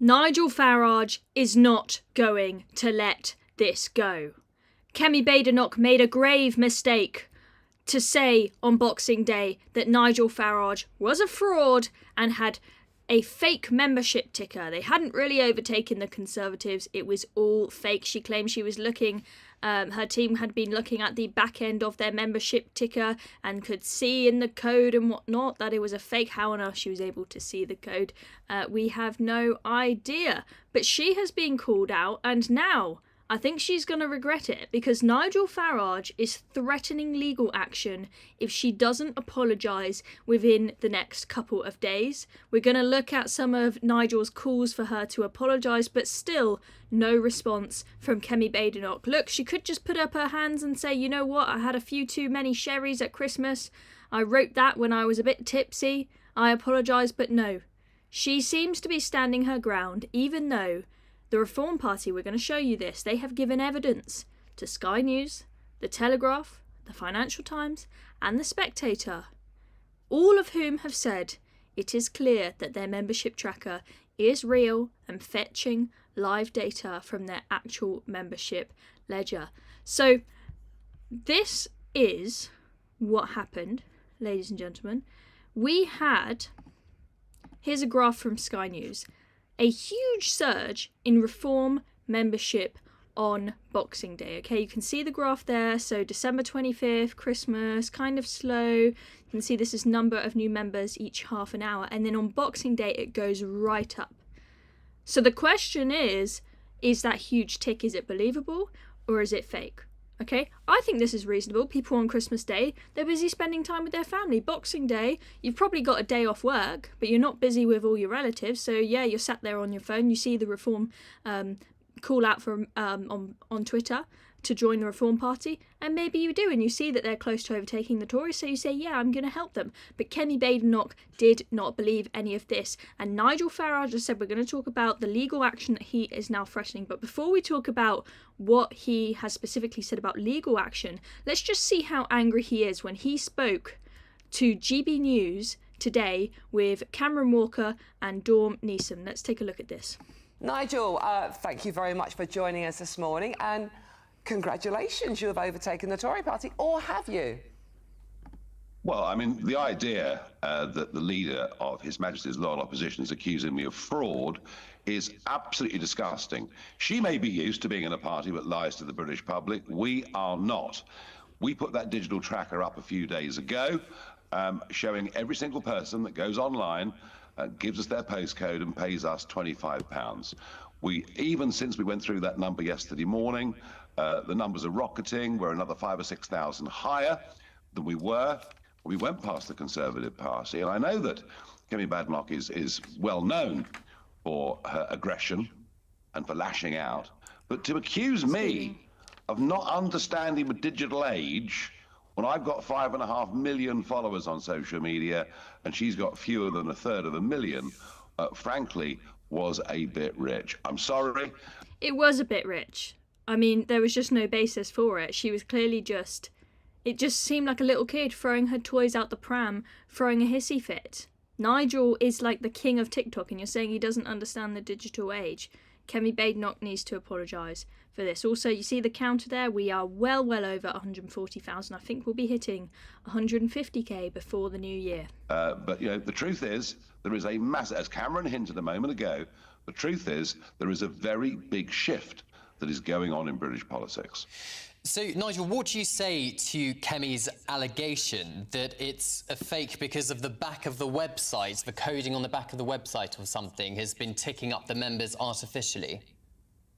Nigel Farage is not going to let this go. Kemi Badenoch made a grave mistake to say on Boxing Day that Nigel Farage was a fraud and had a fake membership ticker. They hadn't really overtaken the Conservatives. It was all fake. She claimed she was looking, her team had been looking at the back end of their membership ticker and could see in the code and whatnot that it was a fake. How on earth she was able to see the code, we have no idea. But she has been called out, and now I think she's going to regret it, because Nigel Farage is threatening legal action if she doesn't apologise within the next couple of days. We're going to look at some of Nigel's calls for her to apologise, but still no response from Kemi Badenoch. Look, she could just put up her hands and say, you know what, I had a few too many sherries at Christmas. I wrote that when I was a bit tipsy. I apologise, but no. She seems to be standing her ground, even though the Reform Party, we're going to show you this, they have given evidence to Sky News, The Telegraph, The Financial Times and The Spectator, all of whom have said it is clear that their membership tracker is real and fetching live data from their actual membership ledger. So this is what happened, ladies and gentlemen. We had, here's a graph from Sky News, a huge surge in Reform membership on Boxing Day. Okay, you can see the graph there. So December 25th, Christmas, kind of slow. You can see this is number of new members each half an hour. And then on Boxing Day, it goes right up. So the question is that huge tick, is it believable or is it fake? Okay, I think this is reasonable. People on Christmas Day, they're busy spending time with their family. Boxing Day, you've probably got a day off work, but you're not busy with all your relatives. So yeah, you're sat there on your phone. You see the Reform call out from on Twitter to join the Reform Party, and maybe you do, and you see that they're close to overtaking the Tories, so you say, yeah, I'm going to help them. But Kemi Badenoch did not believe any of this, and Nigel Farage has said we're going to talk about the legal action that he is now threatening. But before we talk about what he has specifically said about legal action, let's just see how angry he is when he spoke to GB News today with Cameron Walker and Dawn Neeson. Let's take a look at this. Nigel, thank you very much for joining us this morning, and congratulations, you have overtaken the Tory party, or have you? Well, I mean, the idea that the leader of His Majesty's Loyal Opposition is accusing me of fraud is absolutely disgusting. She may be used to being in a party that lies to the British public. We are not. We put that digital tracker up a few days ago, showing every single person that goes online, gives us their postcode and pays us £25. Even since we went through that number yesterday morning, the numbers are rocketing. We're another 5,000 or 6,000 higher than we were when we went past the Conservative Party. And I know that Kemi Badenoch is well known for her aggression and for lashing out. But to accuse me of not understanding the digital age when I've got 5.5 million followers on social media and she's got fewer than a third of a million, frankly, was a bit rich. I'm sorry. It was a bit rich. I mean, there was just no basis for it. She was clearly just... It just seemed like a little kid throwing her toys out the pram, throwing a hissy fit. Nigel is like the king of TikTok, and you're saying he doesn't understand the digital age. Kemi Badenoch needs to apologise for this. Also, you see the counter there? We are well over 140,000. I think we'll be hitting 150k before the new year. But, you know, the truth is, there is a massive, as Cameron hinted a moment ago, the truth is there is a very big shift that is going on in British politics. So, Nigel, what do you say to Kemi's allegation that it's a fake because of the back of the website, the coding on the back of the website or something has been ticking up the members artificially?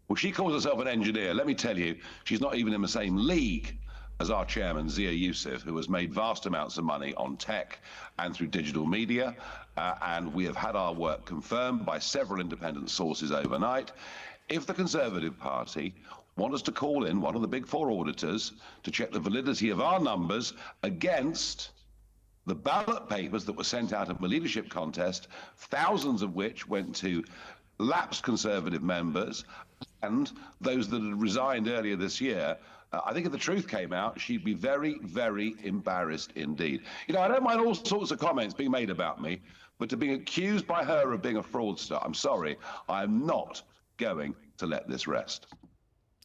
Well, she calls herself an engineer. Let me tell you, she's not even in the same league as our chairman, Zia Youssef, who has made vast amounts of money on tech and through digital media. And we have had our work confirmed by several independent sources overnight. If the Conservative Party want us to call in one of the big four auditors to check the validity of our numbers against the ballot papers that were sent out of the leadership contest, thousands of which went to lapsed Conservative members and those that had resigned earlier this year, I think if the truth came out, she'd be very, very embarrassed indeed. You know, I don't mind all sorts of comments being made about me, But to be accused by her of being a fraudster, I'm sorry, I'm not going to let this rest.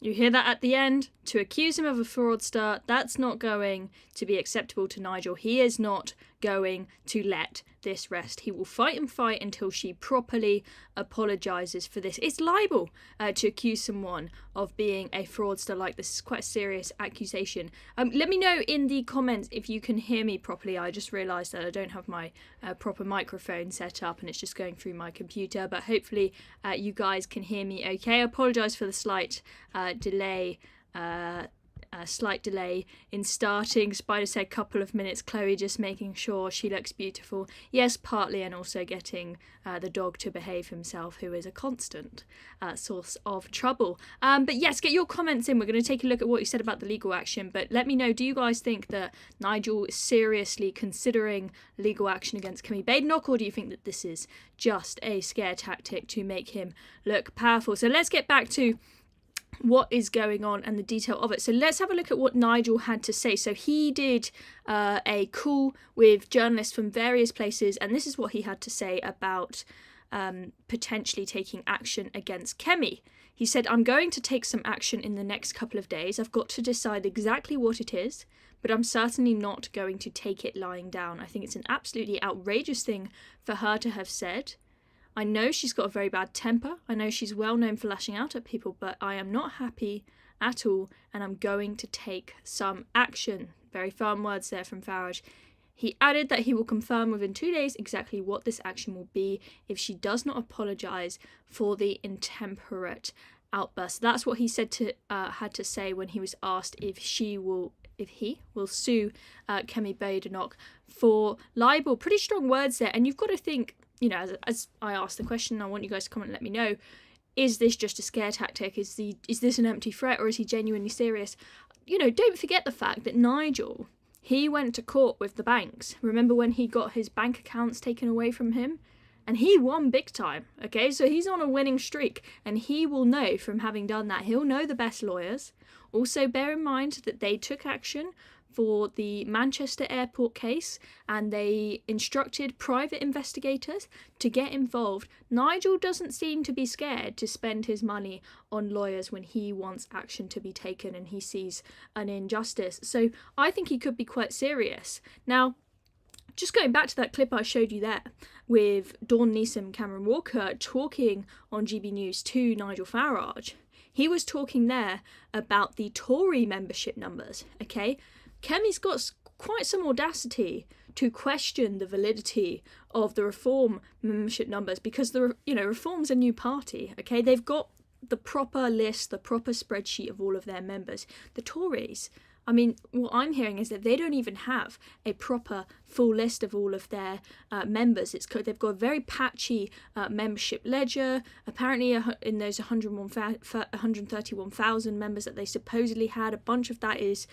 You hear that at the end? To accuse him of a fraudster, that's not going to be acceptable to Nigel. He is not going to let this rest. He will fight and fight until she properly apologises for this. It's libel to accuse someone of being a fraudster like this. Is quite a serious accusation. Let me know in the comments if you can hear me properly. I just realised that I don't have my proper microphone set up and it's just going through my computer, but hopefully you guys can hear me okay. I apologise for the slight delay. Slight delay in starting. Spider said couple of minutes. Chloe just making sure she looks beautiful. Yes, partly, and also getting the dog to behave himself, who is a constant source of trouble. But yes, get your comments in. We're going to take a look at what you said about the legal action, but let me know, do you guys think that Nigel is seriously considering legal action against Kemi Badenoch, or do you think that this is just a scare tactic to make him look powerful? So let's get back to what is going on and the detail of it. So let's have a look at what Nigel had to say. So he did a call with journalists from various places, and this is what he had to say about potentially taking action against Kemi. He said, "I'm going to take some action in the next couple of days. I've got to decide exactly what it is, but I'm certainly not going to take it lying down." I think it's an absolutely outrageous thing for her to have said. I know she's got a very bad temper. I know she's well known for lashing out at people, but I am not happy at all, and I'm going to take some action. Very firm words there from Farage. He added that he will confirm within 2 days exactly what this action will be if she does not apologise for the intemperate outburst. That's what he said to had to say when he was asked if he will sue Kemi Badenoch for libel. Pretty strong words there, and you've got to think, you know, as I asked the question, I want you guys to comment and let me know, is this just a scare tactic? Is this an empty threat, or is he genuinely serious? You know, don't forget the fact that Nigel, he went to court with the banks. Remember when he got his bank accounts taken away from him? And he won big time, okay? So he's on a winning streak, and he will know from having done that. He'll know the best lawyers. Also, bear in mind that they took action for the Manchester airport case, and they instructed private investigators to get involved. Nigel doesn't seem to be scared to spend his money on lawyers when he wants action to be taken and he sees an injustice. So I think he could be quite serious. Now, just going back to that clip I showed you there with Dawn Neeson, Cameron Walker talking on GB News to Nigel Farage, he was talking there about the Tory membership numbers, okay? Kemi's got quite some audacity to question the validity of the Reform membership numbers, because Reform's a new party, okay? They've got the proper list, the proper spreadsheet of all of their members. The Tories, I mean, what I'm hearing is that they don't even have a proper full list of all of their members. They've got a very patchy membership ledger. Apparently, in those 131,000 members that they supposedly had, a bunch of that is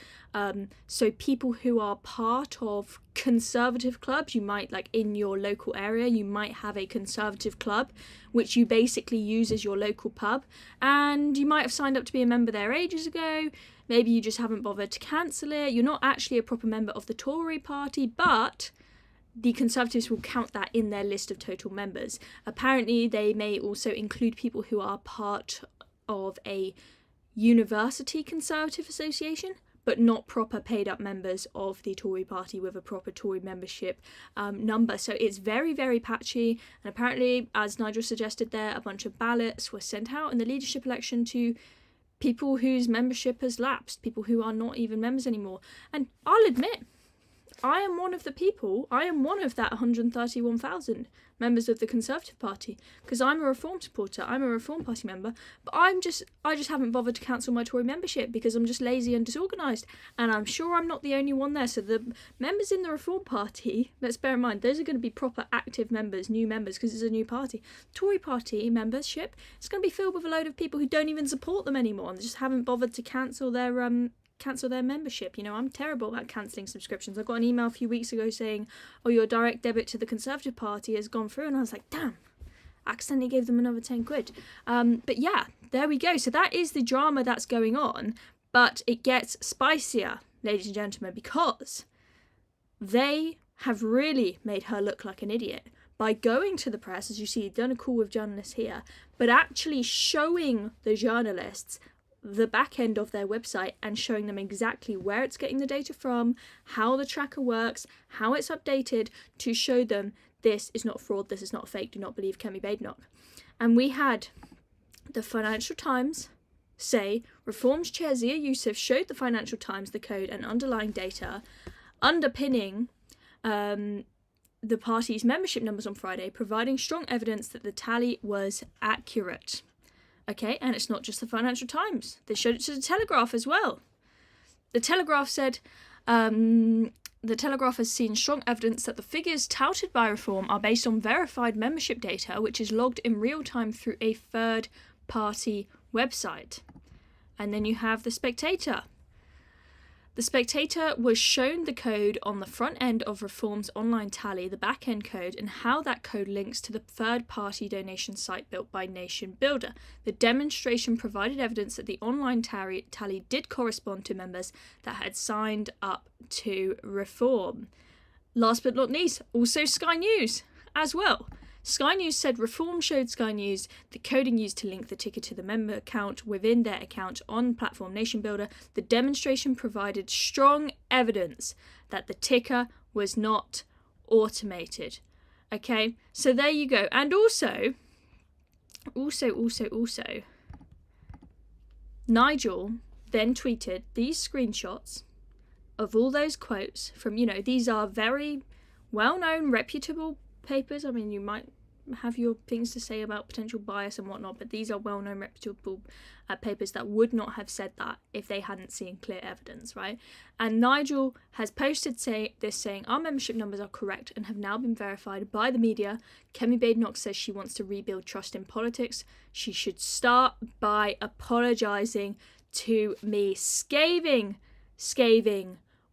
so people who are part of conservative clubs. You might, like in your local area, you might have a conservative club, which you basically use as your local pub, and you might have signed up to be a member there ages ago. Maybe you just haven't bothered to cancel it. You're not actually a proper member of the Tory party, but the Conservatives will count that in their list of total members. Apparently, they may also include people who are part of a university Conservative association, but not proper paid up members of the Tory party with a proper Tory membership number. So it's very, very patchy. And apparently, as Nigel suggested there, a bunch of ballots were sent out in the leadership election to people whose membership has lapsed, people who are not even members anymore. And I'll admit, I am one of the people, I am one of that 131,000 members of the Conservative Party, because I'm a Reform supporter, I'm a Reform Party member, but I just haven't bothered to cancel my Tory membership because I'm just lazy and disorganised, and I'm sure I'm not the only one there. So the members in the Reform Party, let's bear in mind, those are going to be proper active members, new members, because it's a new party. Tory Party membership, it's going to be filled with a load of people who don't even support them anymore and just haven't bothered to cancel their membership. You know, I'm terrible at cancelling subscriptions. I got an email a few weeks ago saying, oh, your direct debit to the Conservative Party has gone through, and I was like, damn, I accidentally gave them another 10 quid. But yeah, there we go. So that is the drama that's going on, but it gets spicier, ladies and gentlemen, because they have really made her look like an idiot by going to the press, as you see, done a call with journalists here, but actually showing the journalists the back end of their website and showing them exactly where it's getting the data from, how the tracker works, how it's updated, to show them this is not fraud, this is not fake, do not believe Kemi Badenoch. And we had the Financial Times say Reform's chair Zia Youssef showed the Financial Times the code and underlying data underpinning the party's membership numbers on Friday, providing strong evidence that the tally was accurate. Okay, and it's not just the Financial Times. They showed it to the Telegraph as well. The Telegraph said, the Telegraph has seen strong evidence that the figures touted by Reform are based on verified membership data, which is logged in real time through a third-party website. And then you have the Spectator. The Spectator was shown the code on the front end of Reform's online tally, the back end code, and how that code links to the third-party donation site built by Nation Builder. The demonstration provided evidence that the online tally did correspond to members that had signed up to Reform. Last but not least, also Sky News as well. Sky News said Reform showed Sky News the coding used to link the ticker to the member account within their account on platform Nation Builder. The demonstration provided strong evidence that the ticker was not automated. Okay, so there you go. And also, Nigel then tweeted these screenshots of all those quotes from, these are very well-known, reputable papers. I mean, you might have your things to say about potential bias and whatnot, but these are well-known, reputable papers that would not have said that if they hadn't seen clear evidence, right? And Nigel has posted saying, our membership numbers are correct and have now been verified by the media. Kemi Badenoch says she wants to rebuild trust in politics. She should start by apologising to me. Scathing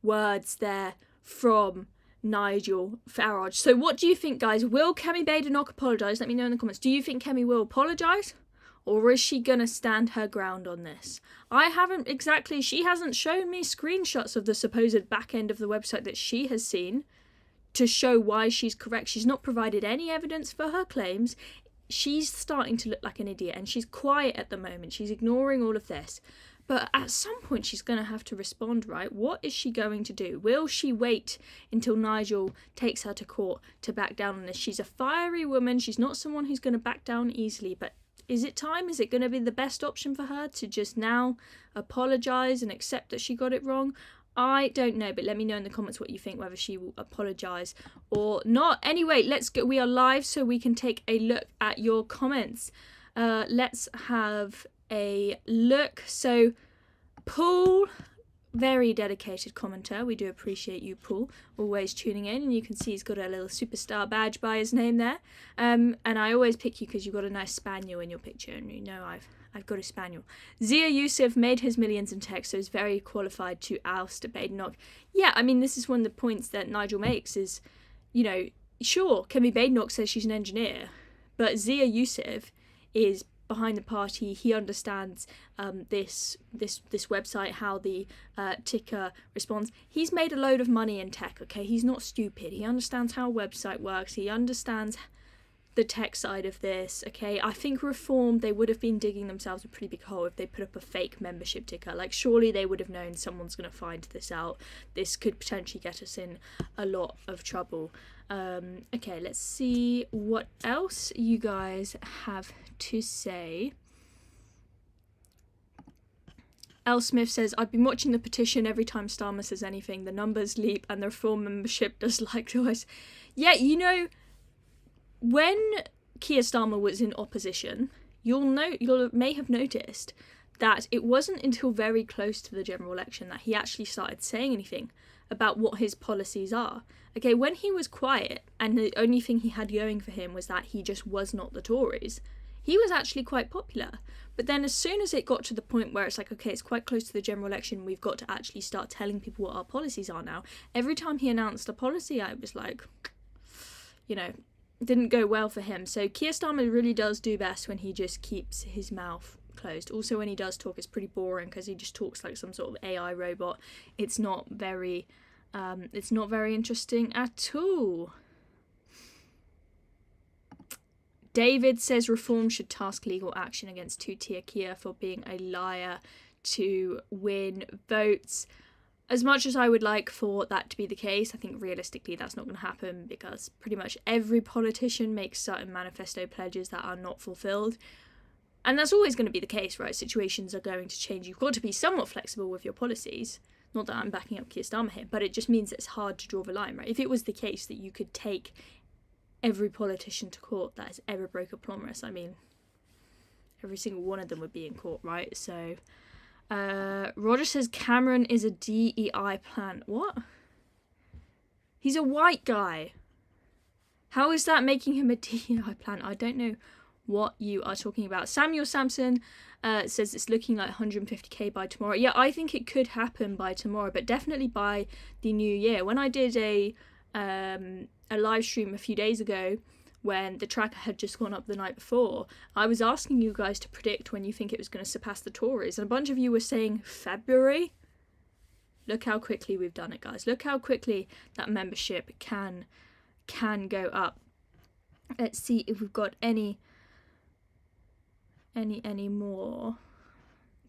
words there from Nigel Farage. So what do you think, guys? Will Kemi Badenoch apologise? Let me know in the comments. Do you think Kemi will apologise? Or is she going to stand her ground on this? She hasn't shown me screenshots of the supposed back end of the website that she has seen to show why she's correct. She's not provided any evidence for her claims. She's starting to look like an idiot, and she's quiet at the moment. She's ignoring all of this. But at some point, she's going to have to respond, right? What is she going to do? Will she wait until Nigel takes her to court to back down on this? She's a fiery woman. She's not someone who's going to back down easily. But is it time? Is it going to be the best option for her to just now apologise and accept that she got it wrong? I don't know, but let me know in the comments what you think, whether she will apologise or not. Anyway, let's go. We are live, so we can take a look at your comments. Let's have a look. So Paul, very dedicated commenter, we do appreciate you, Paul, always tuning in, and you can see he's got a little superstar badge by his name there, and I always pick you because you've got a nice spaniel in your picture, and I've got a spaniel. Zia Youssef made his millions in tech, so is very qualified to oust Badenoch. Yeah, I mean, this is one of the points that Nigel makes is, sure, Kemi Badenoch says she's an engineer, but Zia Youssef is behind the party. He understands this website, how the ticker responds. He's made a load of money in tech, okay? He's not stupid. He understands how a website works. He understands the tech side of this, okay? I think Reform, they would have been digging themselves a pretty big hole if they put up a fake membership ticker. Like, surely they would have known someone's going to find this out. This could potentially get us in a lot of trouble. Okay, let's see what else you guys have to say. L. Smith says, I've been watching the petition every time Starmer says anything. The numbers leap and the Reform membership does likewise. Yeah, when Keir Starmer was in opposition, you may have noticed that it wasn't until very close to the general election that he actually started saying anything about what his policies are. Okay, when he was quiet and the only thing he had going for him was that he just was not the Tories, he was actually quite popular. But then as soon as it got to the point where it's like, okay, it's quite close to the general election, we've got to actually start telling people what our policies are now. Every time he announced a policy, I was like, didn't go well for him. So Keir Starmer really does do best when he just keeps his mouth closed. Also, when he does talk, it's pretty boring because he just talks like some sort of AI robot. It's not very interesting at all. David says reform should task legal action against two-tier Kia for being a liar to win votes. As much as I would like for that to be the case, I think realistically that's not going to happen, because pretty much every politician makes certain manifesto pledges that are not fulfilled. And that's always going to be the case, right? Situations are going to change. You've got to be somewhat flexible with your policies. Not that I'm backing up Keir Starmer here, but it just means it's hard to draw the line, right? If it was the case that you could take every politician to court that has ever broke a promise, I mean, every single one of them would be in court, right? So, Roger says Cameron is a DEI plant. What? He's a white guy. How is that making him a DEI plant? I don't know what you are talking about. Samuel Sampson says it's looking like 150k by tomorrow. Yeah, I think it could happen by tomorrow, but definitely by the new year. When I did a live stream a few days ago, when the tracker had just gone up the night before, I was asking you guys to predict when you think it was going to surpass the Tories, and a bunch of you were saying February. Look how quickly we've done it, guys. Look how quickly that membership can go up. Let's see if we've got any more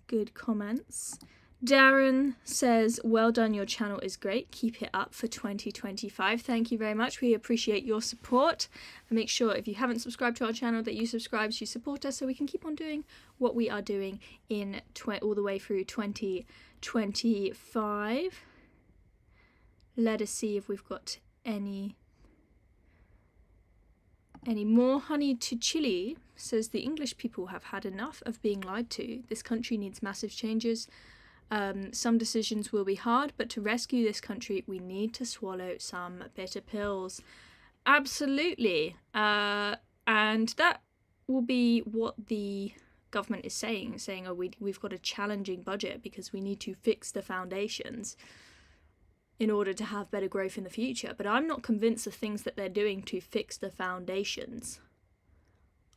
good comments. Darren says, well done, your channel is great. Keep it up for 2025. Thank you very much. We appreciate your support. And make sure, if you haven't subscribed to our channel, that you subscribe to support us so we can keep on doing what we are doing in all the way through 2025. Let us see if we've got any more. Honey to Chile says the English people have had enough of being lied to. This country needs massive changes. Some decisions will be hard, but to rescue this country, we need to swallow some bitter pills. Absolutely. And that will be what the government is saying, oh, we've got a challenging budget because we need to fix the foundations in order to have better growth in the future. But I'm not convinced the things that they're doing to fix the foundations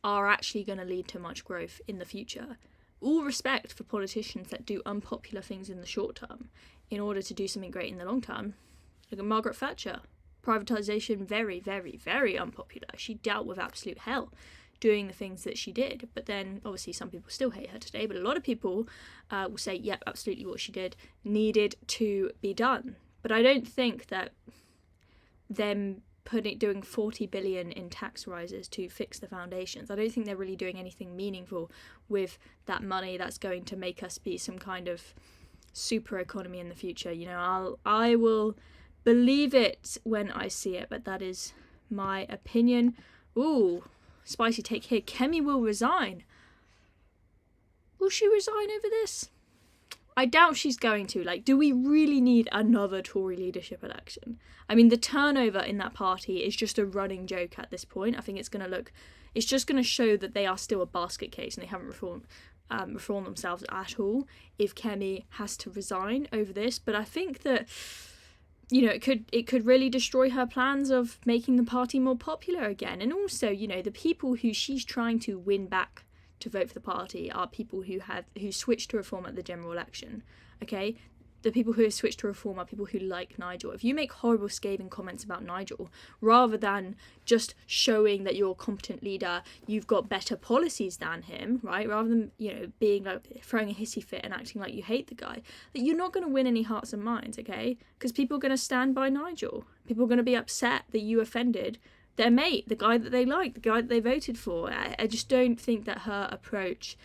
are actually going to lead to much growth in the future. All respect for politicians that do unpopular things in the short term in order to do something great in the long term. Look at Margaret Thatcher. Privatisation, very, very, very unpopular. She dealt with absolute hell doing the things that she did. But then, obviously, some people still hate her today. But a lot of people will say, yep, absolutely what she did needed to be done. But I don't think that them doing 40 billion in tax rises to fix the foundations, I don't think they're really doing anything meaningful with that money that's going to make us be some kind of super economy in the future. You know, I will believe it when I see it, but that is my opinion. Ooh, spicy take here. Kemi will resign. Will she resign over this? I doubt she's going to. Like, do we really need another Tory leadership election? I mean, the turnover in that party is just a running joke at this point. I think it's just going to show that they are still a basket case and they haven't reformed themselves at all if Kemi has to resign over this. But I think that, you know, it could really destroy her plans of making the party more popular again. And also, you know, the people who she's trying to win back to vote for the party are people who switched to Reform at the general election. Okay, the people who have switched to Reform are people who like Nigel. If you make horrible, scathing comments about Nigel, rather than just showing that you're a competent leader, you've got better policies than him, right? Rather than, you know, being like throwing a hissy fit and acting like you hate the guy, that you're not going to win any hearts and minds, okay? Because people are going to stand by Nigel. People are going to be upset that you offended their mate, the guy that they like, the guy that they voted for. I just don't think that her approach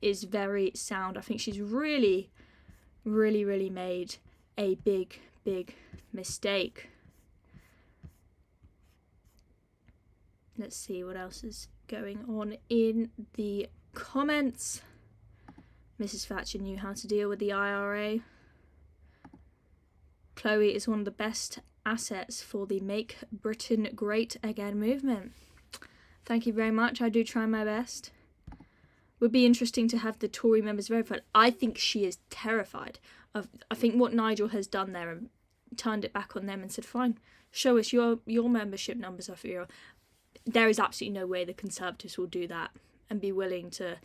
is very sound. I think she's really, really, really made a big, big mistake. Let's see what else is going on in the comments. Mrs. Thatcher knew how to deal with the IRA. Chloe is one of the best assets for the Make Britain Great Again movement. Thank you very much. I do try my best. Would be interesting to have the Tory members verified. I think she is terrified of. I think what Nigel has done there and turned it back on them and said, "Fine, show us your membership numbers off your." There is absolutely no way the Conservatives will do that and be willing to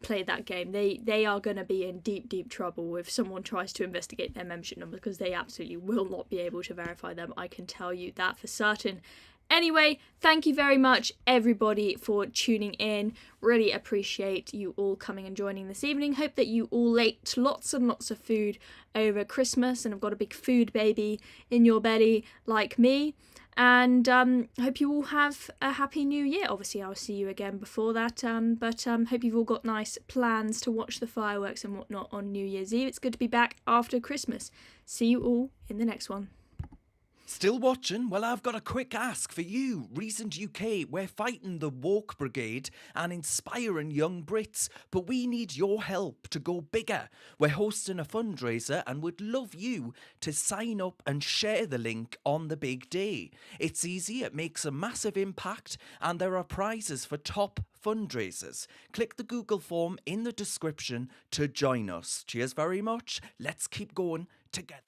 play that game. They are going to be in deep, deep trouble if someone tries to investigate their membership numbers, because they absolutely will not be able to verify them. I can tell you that for certain. Anyway, thank you very much, everybody, for tuning in. Really appreciate you all coming and joining this evening. Hope that you all ate lots and lots of food over Christmas and have got a big food baby in your belly like me. And hope you all have a happy new year. Obviously, I'll see you again before that. But hope you've all got nice plans to watch the fireworks and whatnot on New Year's Eve. It's good to be back after Christmas. See you all in the next one. Still watching? Well, I've got a quick ask for you. Recent UK, we're fighting the woke brigade and inspiring young Brits, but we need your help to go bigger. We're hosting a fundraiser and would love you to sign up and share the link on the big day. It's easy, it makes a massive impact, and there are prizes for top fundraisers. Click the Google form in the description to join us. Cheers very much. Let's keep going together.